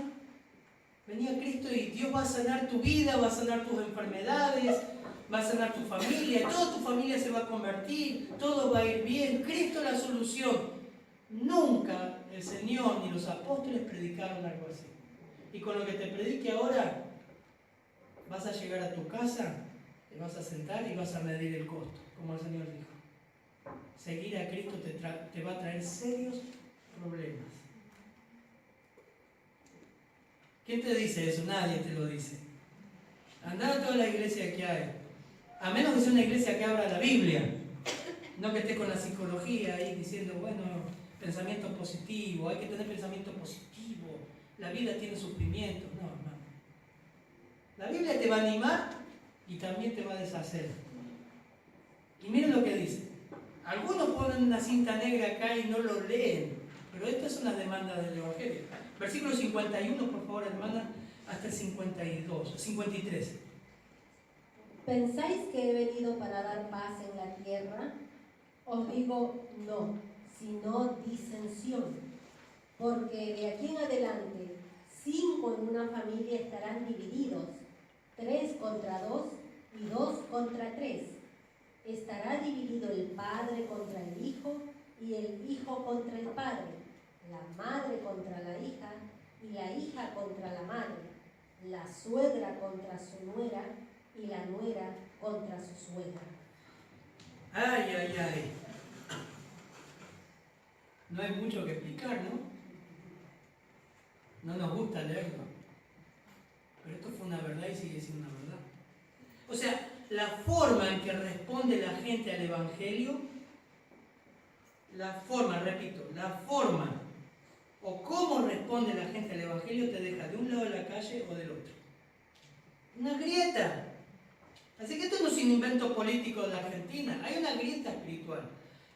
Vení a Cristo y Dios va a sanar tu vida, va a sanar tus enfermedades, va a sanar tu familia, toda tu familia se va a convertir, todo va a ir bien. Cristo es la solución. Nunca el Señor ni los apóstoles predicaron algo así. Y con lo que te predique ahora, vas a llegar a tu casa, te vas a sentar y vas a medir el costo, como el Señor dijo. Seguir a Cristo te va a traer serios problemas. ¿Quién te dice eso? Nadie te lo dice. Andá a toda la iglesia que hay. A menos que sea una iglesia que abra la Biblia. No que esté con la psicología ahí diciendo, bueno, pensamiento positivo, hay que tener pensamiento positivo. La vida tiene sufrimiento. No, hermano. La Biblia te va a animar y también te va a deshacer. Y miren lo que dice. Algunos ponen una cinta negra acá y no lo leen. Pero esto es una demanda del Evangelio. Versículo 51, por favor, hermana, hasta el 53. ¿Pensáis que he venido para dar paz en la tierra? Os digo no, sino disensión. Porque de aquí en adelante, 5 en una familia estarán divididos, 3 contra 2 y 2 contra 3. Estará dividido el padre contra el hijo y el hijo contra el padre, la madre contra la hija y la hija contra la madre, la suegra contra su nuera y la nuera contra su suegra. Ay, ay, ay. No hay mucho que explicar, ¿no? No nos gusta leerlo. Pero esto fue una verdad y sigue siendo una verdad. O sea, la forma en que responde la gente al Evangelio, la forma o cómo responde la gente al Evangelio te deja de un lado de la calle o del otro. Una grieta. Así que esto no es un invento político de la Argentina, hay una grieta espiritual.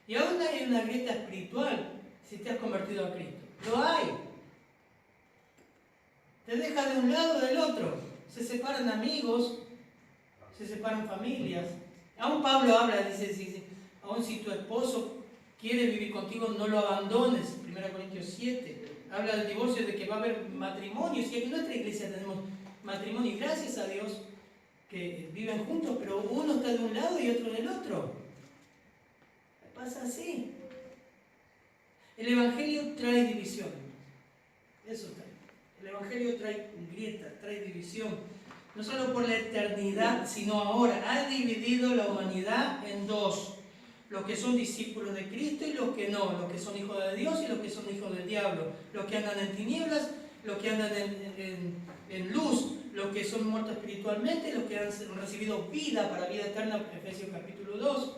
Y aún hay una grieta espiritual si te has convertido a Cristo. Lo hay. Te deja de un lado o del otro. Se separan amigos, se separan familias. Aún Pablo habla, dice, aún si tu esposo quiere vivir contigo, no lo abandones. 1 Corintios 7. Habla del divorcio, de que va a haber matrimonios. Y en nuestra iglesia tenemos matrimonio. Y gracias a Dios que viven juntos, pero uno está de un lado y otro del otro. Pasa así. El Evangelio trae división. Eso trae. El Evangelio trae grieta, trae división. No solo por la eternidad, sino ahora. Ha dividido la humanidad en dos. Los que son discípulos de Cristo y los que no. Los que son hijos de Dios y los que son hijos del diablo. Los que andan en tinieblas, los que andan en luz. Los que son muertos espiritualmente, los que han recibido vida para vida eterna. Efesios capítulo 2.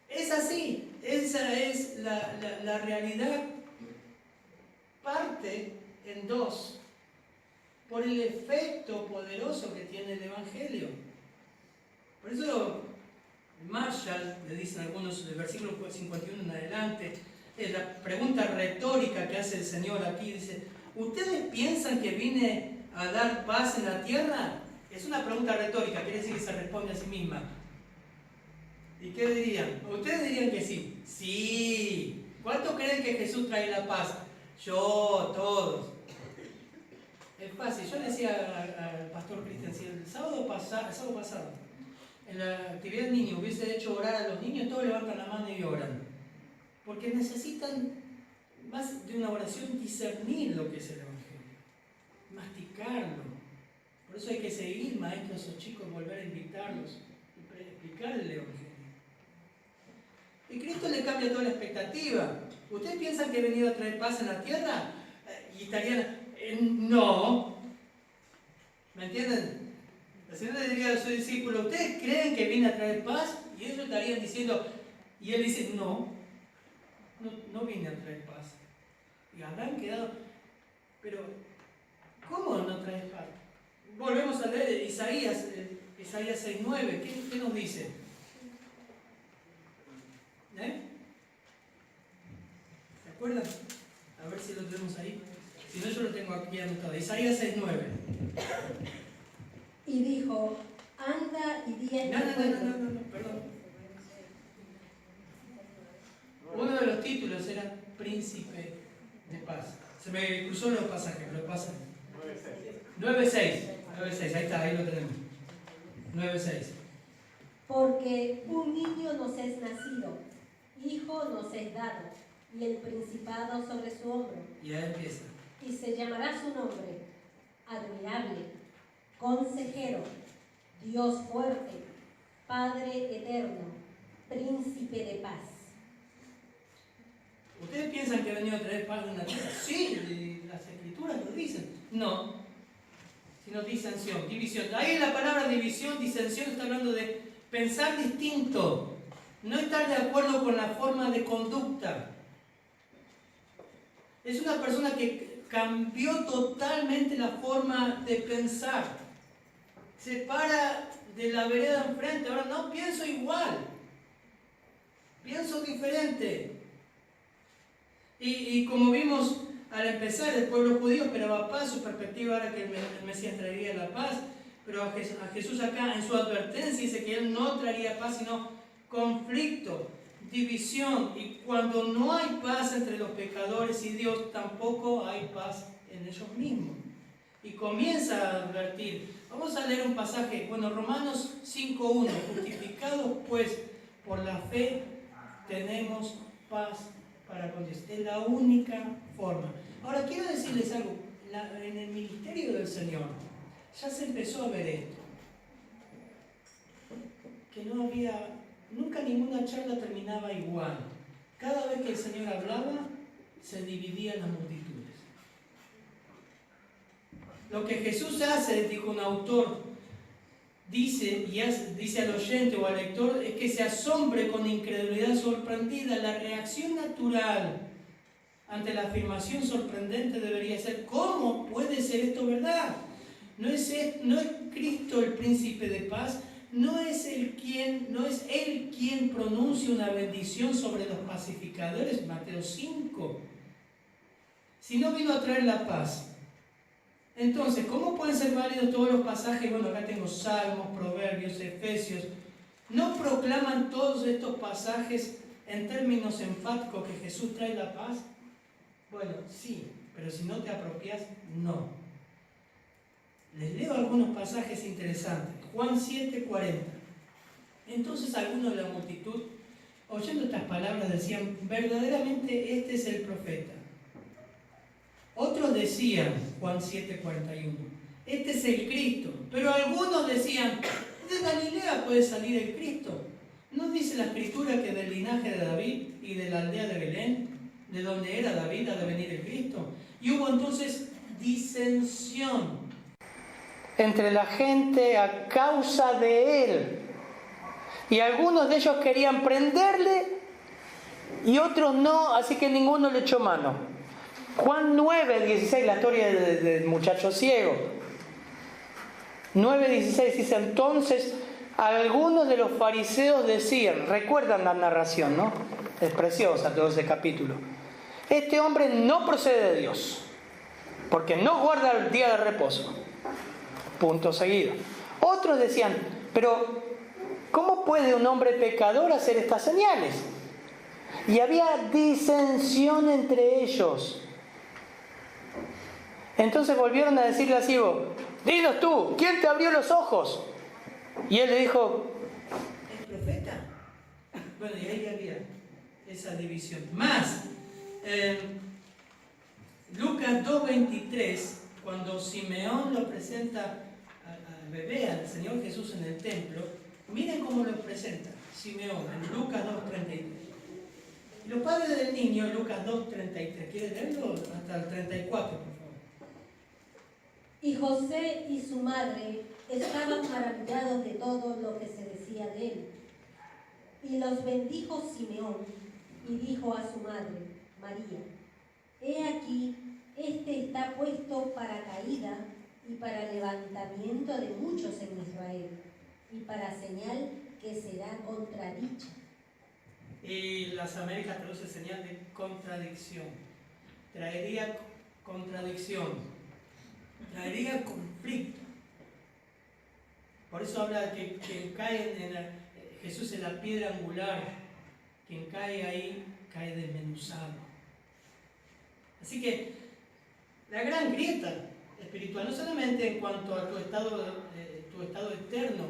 Es así. Esa es la realidad. Parte en dos. Por el efecto poderoso que tiene el Evangelio. Por eso Marshall, le dicen algunos del versículo 51 en adelante, la pregunta retórica que hace el Señor aquí, dice, ¿ustedes piensan que vine a dar paz en la tierra? Es una pregunta retórica, quiere decir que se responde a sí misma. ¿Y qué dirían? Ustedes dirían que sí. Sí. ¿Cuántos creen que Jesús trae la paz? Yo, todos. Es fácil. Yo le decía al pastor Cristian, si el sábado pasado, en la actividad niño hubiese hecho orar a los niños, todos levantan la mano y oran. Porque necesitan más de una oración discernir lo que es el Evangelio, masticarlo. Por eso hay que seguir, maestros o chicos, volver a invitarlos y explicar el Evangelio. Y Cristo le cambia toda la expectativa. ¿Ustedes piensan que he venido a traer paz en la tierra? Y estarían, no. ¿Me entienden? El Señor le diría a sus discípulos, ¿ustedes creen que vine a traer paz? Y ellos estarían diciendo, y Él dice, no vine a traer paz. Y habrán quedado, pero ¿cómo no traes paz? Volvemos a leer Isaías 6:9. ¿Qué nos dice? ¿Se acuerdan? A ver si lo tenemos ahí. Si no, yo lo tengo aquí anotado. Isaías 6:9. Y dijo, anda y di a este pueblo. No, perdón. Uno de los títulos era Príncipe de Paz. Se me cruzó los pasajes, pero pasan. 9:6, ahí está, ahí lo tenemos. 9:6. Porque un niño nos es nacido, hijo nos es dado, y el principado sobre su hombro. Y ahí empieza. Y se llamará su nombre, admirable, consejero, Dios fuerte, Padre eterno, príncipe de paz. ¿Ustedes piensan que he venido a traer paz en la tierra? Sí, las escrituras lo dicen. No, sino disensión, división. Ahí la palabra división, disensión, está hablando de pensar distinto, no estar de acuerdo con la forma de conducta. Es una persona que cambió totalmente la forma de pensar. Se para de la vereda enfrente. Ahora no pienso igual, pienso diferente. Y como vimos al empezar, el pueblo judío esperaba paz, su perspectiva era que el Mesías traería la paz, pero a Jesús acá en su advertencia dice que Él no traería paz, sino conflicto, división. Y cuando no hay paz entre los pecadores y Dios, tampoco hay paz en ellos mismos. Y comienza a advertir. Vamos a leer un pasaje, Romanos 5:1. Justificados pues por la fe tenemos paz para con Dios. Es la única forma. Ahora quiero decirles algo. En el ministerio del Señor ya se empezó a ver esto. Que no había, nunca ninguna charla terminaba igual. Cada vez que el Señor hablaba, se dividían las multitudes. Lo que Jesús hace, dijo un autor, dice al oyente o al lector, es que se asombre con incredulidad sorprendida. La reacción natural ante la afirmación sorprendente debería ser: ¿cómo puede ser esto verdad? ¿No es Cristo el príncipe de paz? ¿No es Él quien pronuncia una bendición sobre los pacificadores? Mateo 5. Si no vino a traer la paz, entonces, ¿cómo pueden ser válidos todos los pasajes? Acá tengo Salmos, Proverbios, Efesios. ¿No proclaman todos estos pasajes en términos enfáticos que Jesús trae la paz? Sí, pero si no te apropias, no. Les leo algunos pasajes interesantes. Juan 7:40. Entonces algunos de la multitud, oyendo estas palabras, decían: verdaderamente este es el profeta. Otros decían, Juan 7:41, este es el Cristo. Pero algunos decían: de Galilea puede salir el Cristo. ¿No dice la Escritura que del linaje de David y de la aldea de Belén, de donde era David, ha de venir el Cristo? Y hubo entonces disensión entre la gente a causa de él. Y algunos de ellos querían prenderle y otros no, así que ninguno le echó mano. Juan 9:16, la historia del muchacho ciego. 9:16 dice: entonces algunos de los fariseos decían, recuerdan la narración, ¿no? Es preciosa todo ese capítulo. Este hombre no procede de Dios, porque no guarda el día de reposo. Punto seguido. Otros decían: pero ¿cómo puede un hombre pecador hacer estas señales? Y había disensión entre ellos. Entonces volvieron a decirle al ciego: dinos tú, ¿quién te abrió los ojos? Y él le dijo: ¿el profeta? Y ahí había esa división. Más, Lucas 2:23, cuando Simeón lo presenta al bebé, al Señor Jesús en el templo, miren cómo lo presenta Simeón en Lucas 2:33. Y los padres del niño, Lucas 2:33, ¿quiere leerlo? Hasta el 34, por favor. Y José y su madre estaban maravillados de todo lo que se decía de él. Y los bendijo Simeón y dijo a su madre, María, he aquí, este está puesto para caída y para levantamiento de muchos en Israel, y para señal que será contradicha. Y las Américas traduce señal de contradicción. Traería contradicción. Traería conflicto. Por eso habla que quien cae Jesús es la piedra angular. Quien cae ahí, cae desmenuzado. Así que la gran grieta espiritual, no solamente en cuanto a tu estado eterno,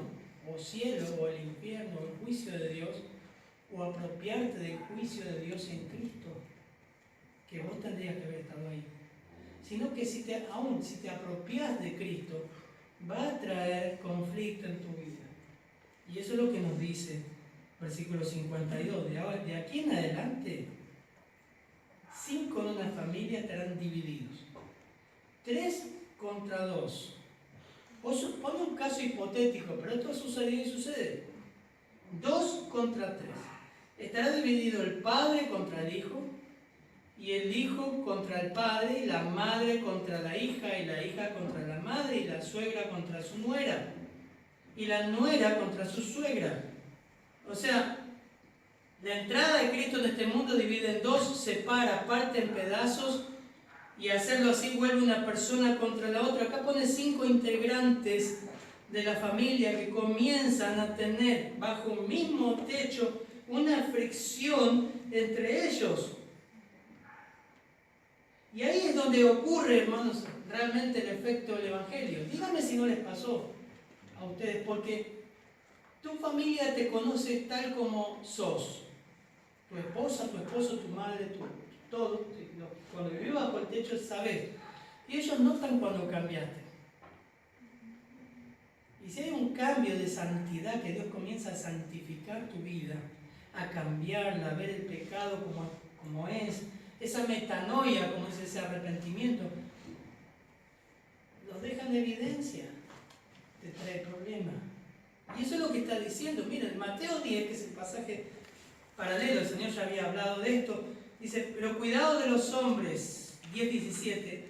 o cielo, o el infierno, o el juicio de Dios, o apropiarte del juicio de Dios en Cristo, que vos tendrías que haber estado ahí, sino que aún si te apropias de Cristo, va a traer conflicto en tu vida. Y eso es lo que nos dice versículo 52. De aquí en adelante, 5 en una familia estarán divididos, 3 contra 2. Pone un caso hipotético, pero esto ha sucedido y sucede. 2 contra 3. Estará dividido el padre contra el hijo, y el hijo contra el padre, y la madre contra la hija, y la hija contra la madre, y la suegra contra su nuera, y la nuera contra su suegra. O sea, la entrada de Cristo en este mundo divide en 2, separa, parte en pedazos, y hacerlo así vuelve una persona contra la otra. Acá pone 5 integrantes de la familia que comienzan a tener bajo un mismo techo una fricción entre ellos. Y ahí es donde ocurre, hermanos, realmente el efecto del Evangelio. Díganme si no les pasó a ustedes, porque tu familia te conoce tal como sos. Tu esposa, tu esposo, tu madre, todo. Cuando vivís bajo el techo, sabes. Y ellos notan cuando cambiaste. Y si hay un cambio de santidad, que Dios comienza a santificar tu vida, a cambiarla, a ver el pecado como es, esa metanoia, como es ese arrepentimiento, los deja en evidencia, te trae problemas. Y eso es lo que está diciendo. Miren, Mateo 10, que es el pasaje paralelo, el Señor ya había hablado de esto, dice, pero cuidado de los hombres, 10:17,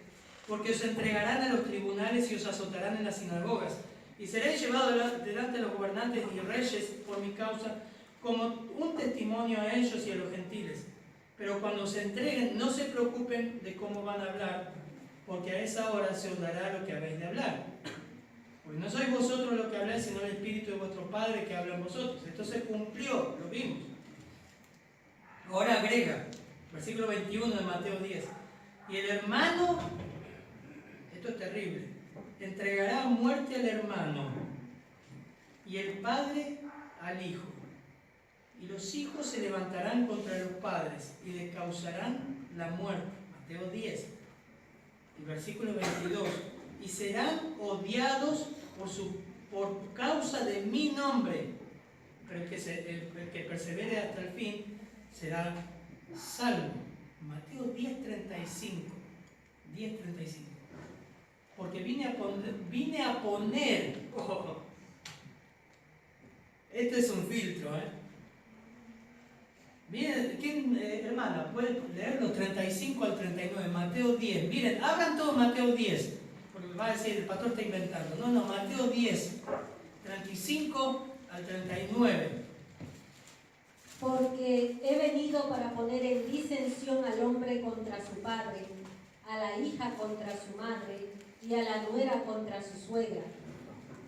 porque os entregarán a los tribunales y os azotarán en las sinagogas, y seréis llevados delante de los gobernantes y reyes por mi causa, como un testimonio a ellos y a los gentiles. Pero cuando se entreguen, no se preocupen de cómo van a hablar, porque a esa hora se os dará lo que habéis de hablar. Porque no sois vosotros los que habláis, sino el Espíritu de vuestro Padre que habla en vosotros. Esto se cumplió, lo vimos. Ahora agrega, versículo 21 de Mateo 10. Y el hermano, esto es terrible, entregará a muerte al hermano, y el padre al hijo. Y los hijos se levantarán contra los padres y les causarán la muerte. Mateo 10. Y versículo 22. Y serán odiados por causa de mi nombre. Pero el que persevere hasta el fin será salvo. Mateo 10:35. 10:35. Porque vine a poner. Oh, este es un filtro, Miren, ¿quién, hermana, puede leerlo? 35 al 39, Mateo 10. Miren, abran todo Mateo 10, porque va a decir, el pastor está inventando. No, Mateo 10, 35 al 39. Porque he venido para poner en disensión al hombre contra su padre, a la hija contra su madre, y a la nuera contra su suegra.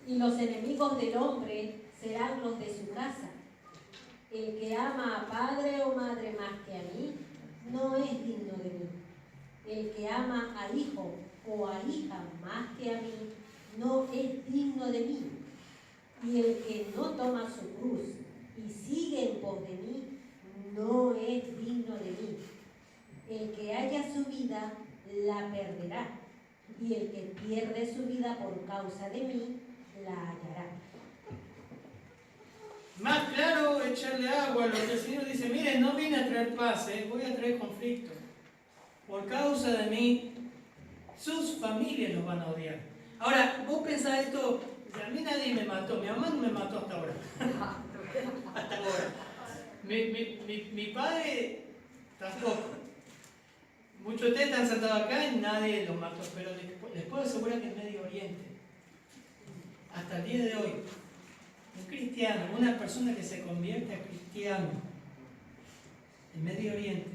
Y los enemigos del hombre serán los de su casa. El que ama a padre o madre más que a mí, no es digno de mí. El que ama a hijo o a hija más que a mí, no es digno de mí. Y el que no toma su cruz y sigue en pos de mí, no es digno de mí. El que haya su vida, la perderá. Y el que pierde su vida por causa de mí, la hallará. Más claro echarle agua a lo que el Señor dice, miren, no vine a traer paz, voy a traer conflicto. Por causa de mí, sus familias los van a odiar. Ahora, vos pensás esto, a mí nadie me mató, mi mamá no me mató hasta ahora. Hasta ahora. Mi padre tampoco. Muchos de ustedes están sentados acá y nadie los mató, pero les puedo asegurar que en Medio Oriente, hasta el día de hoy, un cristiano, una persona que se convierte a cristiano, en Medio Oriente,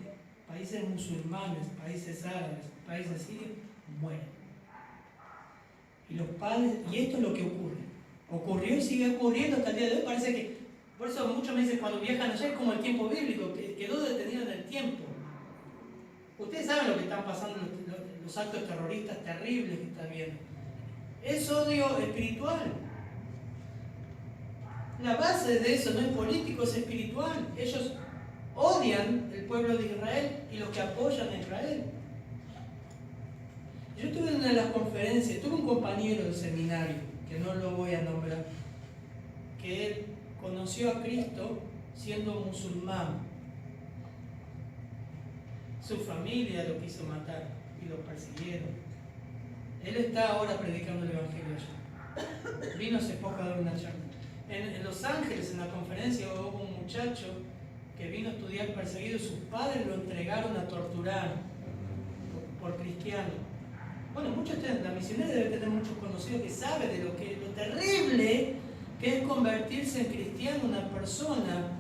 países musulmanes, países árabes, países sirios, mueren. Y los padres, y esto es lo que ocurre. Ocurrió y sigue ocurriendo hasta el día de hoy. Parece que, por eso muchos me dicen cuando viajan allá es como el tiempo bíblico, que quedó detenido en el tiempo. Ustedes saben lo que están pasando, los actos terroristas terribles que están viendo. Es odio espiritual. La base de eso no es político, es espiritual. Ellos odian el pueblo de Israel y los que apoyan a Israel. Yo tuve en una de las conferencias, tuve un compañero del seminario, que no lo voy a nombrar, que él conoció a Cristo siendo musulmán. Su familia lo quiso matar y lo persiguieron. Él está ahora predicando el Evangelio allá. Vino hace poco a dar una charla. En Los Ángeles, en la conferencia, hubo un muchacho que vino a estudiar perseguido y sus padres lo entregaron a torturar por cristiano. Bueno, muchos de ustedes, la misionera debe tener muchos conocidos que saben de lo terrible que es convertirse en cristiano una persona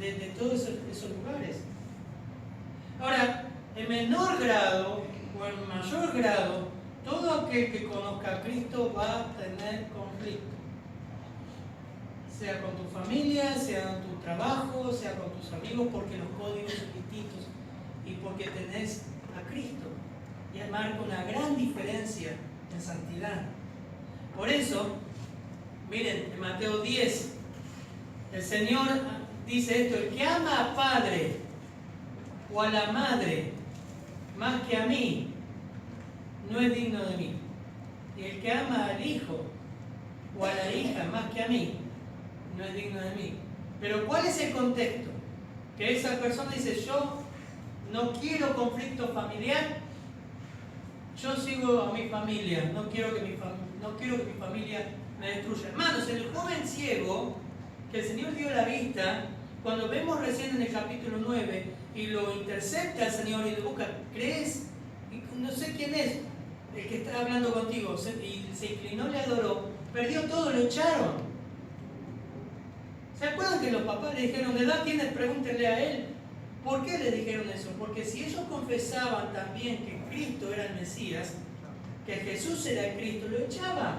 de todos esos lugares. Ahora, en menor grado o en mayor grado, todo aquel que conozca a Cristo va a tener conflicto. Sea con tu familia, sea en tu trabajo, sea con tus amigos, porque los códigos son distintos y porque tenés a Cristo. Y marca una gran diferencia en santidad. Por eso, miren, en Mateo 10, el Señor dice esto: el que ama al padre o a la madre más que a mí, no es digno de mí. Y el que ama al hijo o a la hija más que a mí, no es digno de mí. Pero ¿cuál es el contexto? Que esa persona dice: yo no quiero conflicto familiar, yo sigo a mi familia, no quiero que mi familia me destruya. Hermanos, el joven ciego, que el Señor dio la vista, cuando vemos recién en el capítulo 9, y lo intercepta el Señor y le busca, ¿crees? No sé quién es el que está hablando contigo, y se inclinó, le adoró, perdió todo, lo echaron. ¿Se acuerdan que los papás le dijeron, de edad tienes? Pregúntenle a él. ¿Por qué le dijeron eso? Porque si ellos confesaban también que Cristo era el Mesías, que Jesús era el Cristo, lo echaban.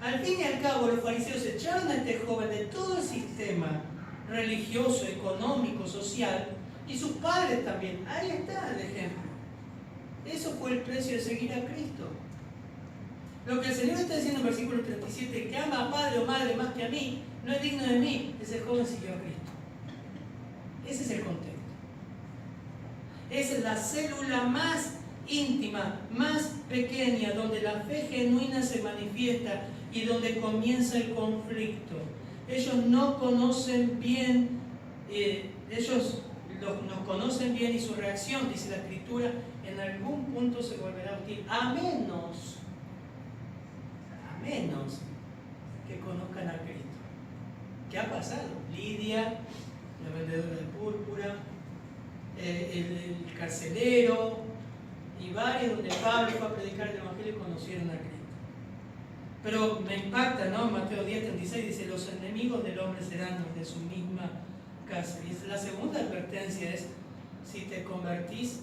Al fin y al cabo, los fariseos echaron a este joven de todo el sistema religioso, económico, social, y sus padres también. Ahí está el ejemplo. Eso fue el precio de seguir a Cristo. Lo que el Señor está diciendo en el versículo 37, que ama a padre o madre más que a mí, no es digno de mí. Ese joven siguió a Cristo. Ese es el contexto. Es la célula más íntima, más pequeña, donde la fe genuina se manifiesta y donde comienza el conflicto. Ellos no conocen bien, ellos nos conocen bien, y su reacción, dice la Escritura, en algún punto se volverá hostil, a menos que conozcan a Cristo. ¿Qué ha pasado? Lidia, la vendedora de púrpura, el carcelero y varios donde Pablo fue a predicar el Evangelio y conocieron a Cristo. Pero me impacta, ¿no? Mateo 10:36 dice: los enemigos del hombre serán los de su misma casa. Y la segunda advertencia es: si te convertís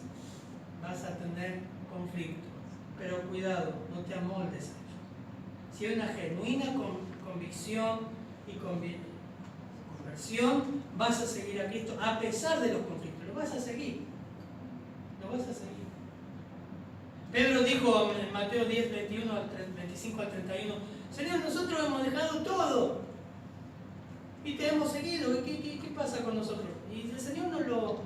vas a tener conflicto, pero cuidado, no te amoldes a ello. Si hay una genuina convicción y conversión, vas a seguir a Cristo a pesar de los conflictos. Lo vas a seguir. Pedro dijo en Mateo 10, 25 al 31: Señor, nosotros hemos dejado todo y te hemos seguido. ¿Qué pasa con nosotros? Y el Señor no lo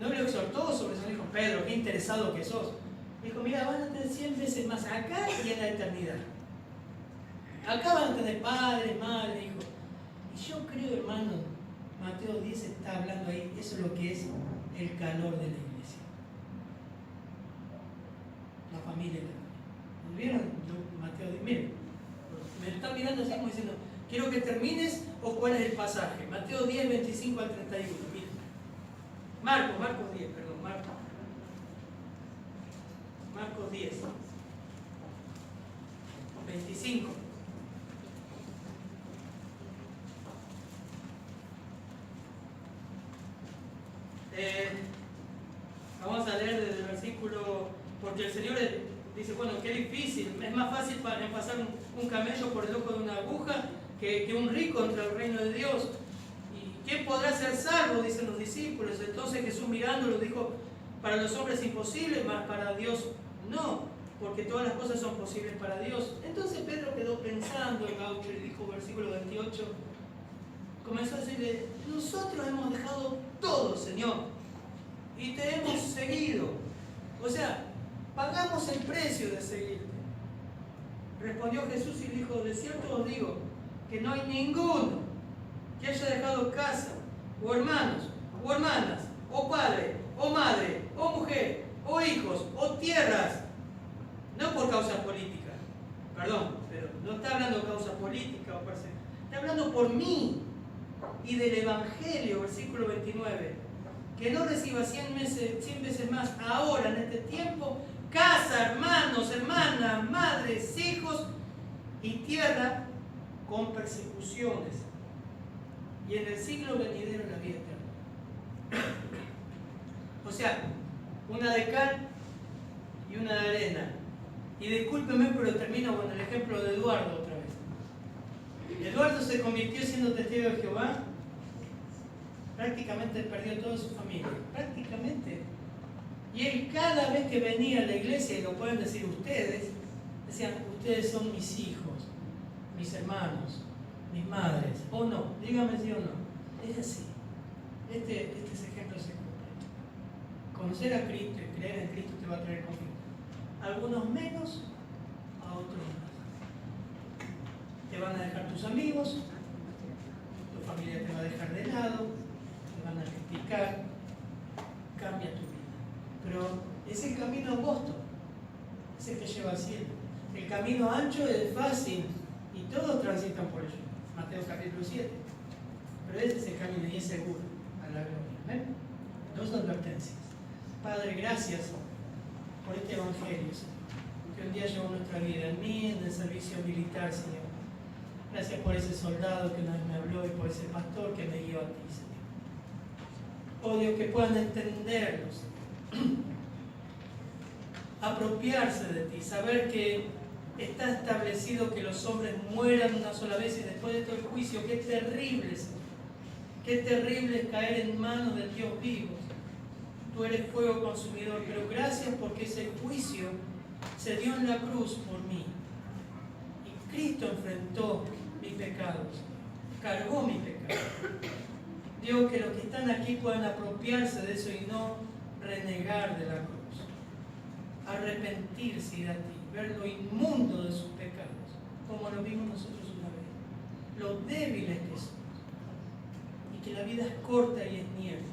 exhortó sobre eso. Dijo: Pedro, qué interesado que sos. Dijo: mira, van a tener 100 veces más acá y en la eternidad. Acá van a tener padres, madres, hijos. Y yo creo, hermano, Mateo 10 está hablando ahí, eso es lo que es el calor de la iglesia. La familia. ¿Vieron? Mateo 10, miren, me están mirando así como diciendo, quiero que termines o cuál es el pasaje. Mateo 10, 25 al 31, miren. Marcos 10, perdón, Marcos 10, 25. Vamos a leer desde el versículo, porque el Señor dice, bueno, qué difícil, es más fácil para pasar un camello por el ojo de una aguja que un rico entre el reino de Dios. ¿Y quién podrá ser salvo? Dicen los discípulos. Entonces Jesús mirándolo dijo, para los hombres es imposible, mas para Dios no, porque todas las cosas son posibles para Dios. Entonces Pedro quedó pensando, el gaucho, y dijo, versículo 28, comenzó a decirle, nosotros hemos dejado todo, Señor, y te hemos seguido. O sea, pagamos el precio de seguirte. Respondió Jesús y dijo, de cierto os digo, que no hay ninguno que haya dejado casa, o hermanos, o hermanas, o padre, o madre, o mujer, o hijos, o tierras, no por causa política, perdón, pero no está hablando de causa política o persecución, está hablando por mí y del Evangelio, versículo 29, que no reciba 100 veces más ahora en este tiempo, casa, hermanos, hermanas, madres, hijos y tierra con persecuciones, y en el siglo venidero la vida eterna. O sea, una de cal y una de arena. Y discúlpeme, pero termino con el ejemplo de Eduardo otra vez. Eduardo se convirtió siendo testigo de Jehová, prácticamente perdió toda su familia, prácticamente. Y él cada vez que venía a la iglesia, y lo pueden decir ustedes, decían, ustedes son mis hijos, mis hermanos, mis madres, o no, dígame sí o no. Es así. Este ejemplo se cumple. Conocer a Cristo y creer en Cristo te va a traer conflicto. Algunos menos, a otros más. Te van a dejar tus amigos, tu familia te va a dejar de lado, te van a criticar, cambia tu vida. Pero es el camino angosto, es el que lleva al cielo. El camino ancho es fácil y todos transitan por ello. Mateo capítulo 7. Pero ese es el camino y es seguro a la gloria. ¿Ven? Dos advertencias. Padre, gracias por este evangelio, Señor, que un día llevó nuestra vida, en mí, en el servicio militar, Señor. Gracias por ese soldado que una vez me habló y por ese pastor que me guió a ti, Señor. Oh Dios, que puedan entenderlo, Señor. Apropiarse de ti, saber que está establecido que los hombres mueran una sola vez y después de todo el juicio. Qué terrible, Señor. Qué terrible es caer en manos del Dios vivo. Tú eres fuego consumidor, pero gracias porque ese juicio se dio en la cruz por mí. Y Cristo enfrentó mis pecados, cargó mi pecado. Dios, que los que están aquí puedan apropiarse de eso y no renegar de la cruz. Arrepentirse y ir a ti, ver lo inmundo de sus pecados, como lo vimos nosotros una vez, lo débiles que somos, y que la vida es corta y es niebla.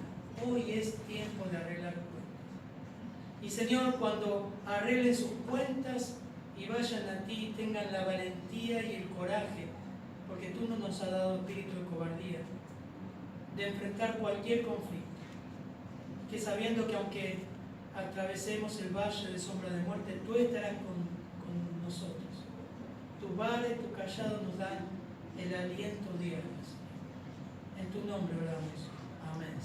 Hoy es tiempo de arreglar cuentas. Y Señor, cuando arreglen sus cuentas y vayan a ti, tengan la valentía y el coraje, porque tú no nos has dado espíritu de cobardía, de enfrentar cualquier conflicto, que sabiendo que aunque atravesemos el valle de sombra de muerte, tú estarás con nosotros. Tu vara y tu callado nos dan el aliento diario. En tu nombre oramos. Amén.